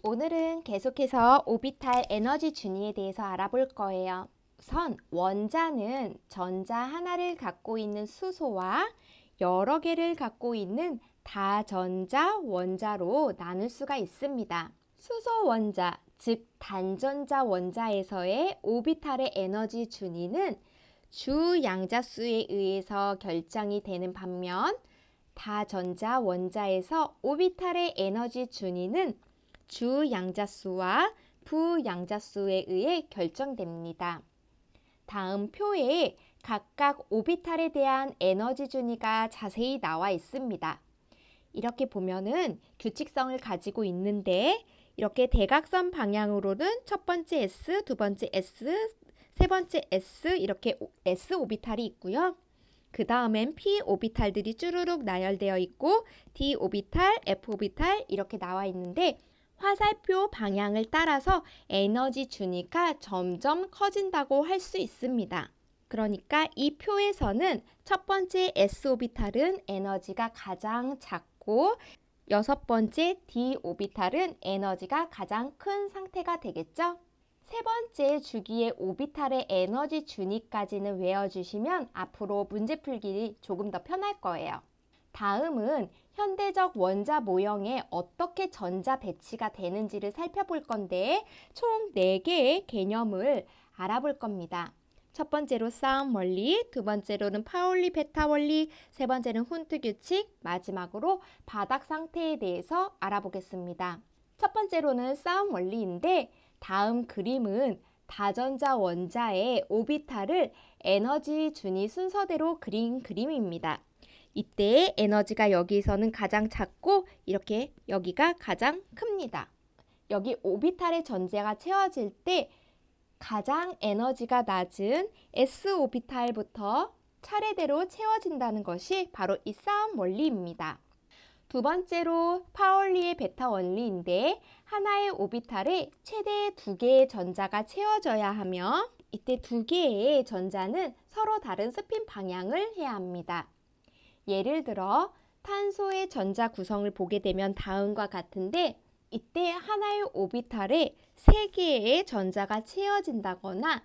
오늘은 계속해서 오비탈 에너지 준위에 대해서 알아볼 거예요. 우선 원자는 전자 하나를 갖고 있는 수소와 여러 개를 갖고 있는 다전자 원자로 나눌 수가 있습니다. 수소 원자, 즉 단전자 원자에서의 오비탈의 에너지 준위는 주 양자수에 의해서 결정이 되는 반면 다전자 원자에서 오비탈의 에너지 준위는 주 양자수와 부 양자수에 의해 결정됩니다. 다음 표에 각각 오비탈에 대한 에너지 준위가 자세히 나와 있습니다. 이렇게 보면은 규칙성을 가지고 있는데 이렇게 대각선 방향으로는 첫 번째 S, 두 번째 S, 세 번째 S 이렇게 S 오비탈이 있고요. 그 다음엔 P 오비탈들이 쭈루룩 나열되어 있고 D 오비탈, F 오비탈 이렇게 나와 있는데 화살표 방향을 따라서 에너지 준위가 점점 커진다고 할 수 있습니다. 그러니까 이 표에서는 첫 번째 S 오비탈은 에너지가 가장 작고 여섯 번째 D 오비탈은 에너지가 가장 큰 상태가 되겠죠? 세 번째 주기의 오비탈의 에너지 준위까지는 외워주시면 앞으로 문제 풀기 조금 더 편할 거예요. 다음은 현대적 원자 모형에 어떻게 전자 배치가 되는지를 살펴볼 건데 총 4개의 개념을 알아볼 겁니다. 첫 번째로 싸움 원리, 두 번째로는 파울리 베타 원리, 세 번째는 훈트 규칙, 마지막으로 바닥 상태에 대해서 알아보겠습니다. 첫 번째로는 싸움 원리인데 다음 그림은 다전자 원자의 오비탈을 에너지 준위 순서대로 그린 그림입니다. 이때 에너지가 여기서는 가장 작고 이렇게 여기가 가장 큽니다. 여기 오비탈의 전자가 채워질 때 가장 에너지가 낮은 S 오비탈부터 차례대로 채워진다는 것이 바로 이 싸움 원리입니다. 두 번째로 파울리의 베타 원리인데 하나의 오비탈에 최대 2개의 전자가 채워져야 하며 이때 2개의 전자는 서로 다른 스핀 방향을 해야 합니다. 예를 들어 탄소의 전자 구성을 보게 되면 다음과 같은데 이때 하나의 오비탈에 3개의 전자가 채워진다거나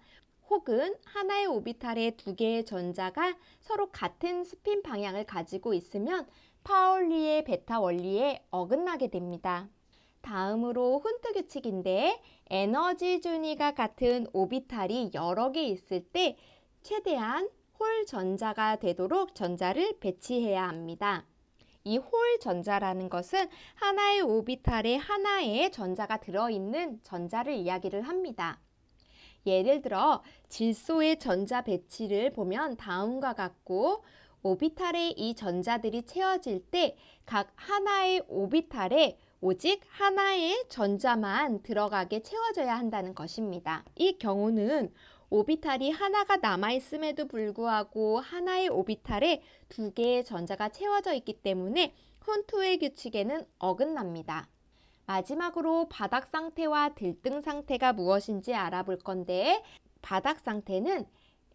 혹은 하나의 오비탈에 2개의 전자가 서로 같은 스핀 방향을 가지고 있으면 파울리의 베타 원리에 어긋나게 됩니다. 다음으로 훈트 규칙인데 에너지 준위가 같은 오비탈이 여러 개 있을 때 최대한 홀 전자가 되도록 전자를 배치해야 합니다. 이 홀 전자라는 것은 하나의 오비탈에 하나의 전자가 들어있는 전자를 이야기를 합니다. 예를 들어 질소의 전자 배치를 보면 다음과 같고 오비탈에 이 전자들이 채워질 때 각 하나의 오비탈에 오직 하나의 전자만 들어가게 채워져야 한다는 것입니다. 이 경우는 오비탈이 하나가 남아있음에도 불구하고 하나의 오비탈에 2개의 전자가 채워져 있기 때문에 훈트의 규칙에는 어긋납니다. 마지막으로 바닥 상태와 들등 상태가 무엇인지 알아볼 건데 바닥 상태는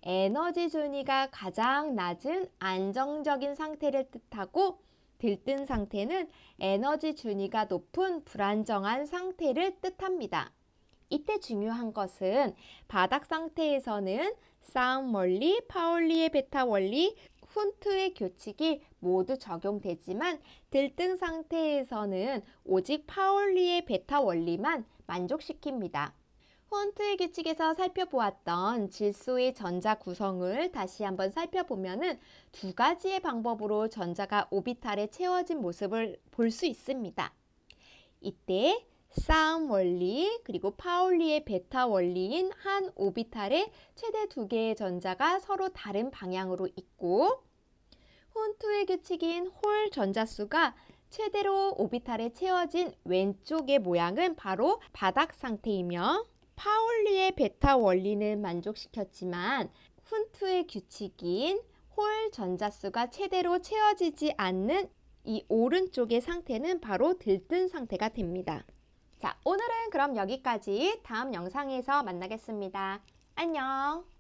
에너지 준위가 가장 낮은 안정적인 상태를 뜻하고 들뜬 상태는 에너지 준위가 높은 불안정한 상태를 뜻합니다. 이때 중요한 것은 바닥 상태에서는 싸움 원리, 파울리의 베타 원리, 훈트의 규칙이 모두 적용되지만 들뜬 상태에서는 오직 파울리의 베타 원리만 만족시킵니다. 훈트의 규칙에서 살펴보았던 질소의 전자 구성을 다시 한번 살펴보면은 2가지의 방법으로 전자가 오비탈에 채워진 모습을 볼 수 있습니다. 이때 싸움 원리 그리고 파울리의 베타 원리인 한 오비탈에 최대 2개의 전자가 서로 다른 방향으로 있고 훈트의 규칙인 홀 전자수가 최대로 오비탈에 채워진 왼쪽의 모양은 바로 바닥 상태이며 파울리의 베타 원리는 만족시켰지만 훈트의 규칙인 홀 전자수가 최대로 채워지지 않는 이 오른쪽의 상태는 바로 들뜬 상태가 됩니다. 자, 오늘은 그럼 여기까지. 다음 영상에서 만나겠습니다. 안녕!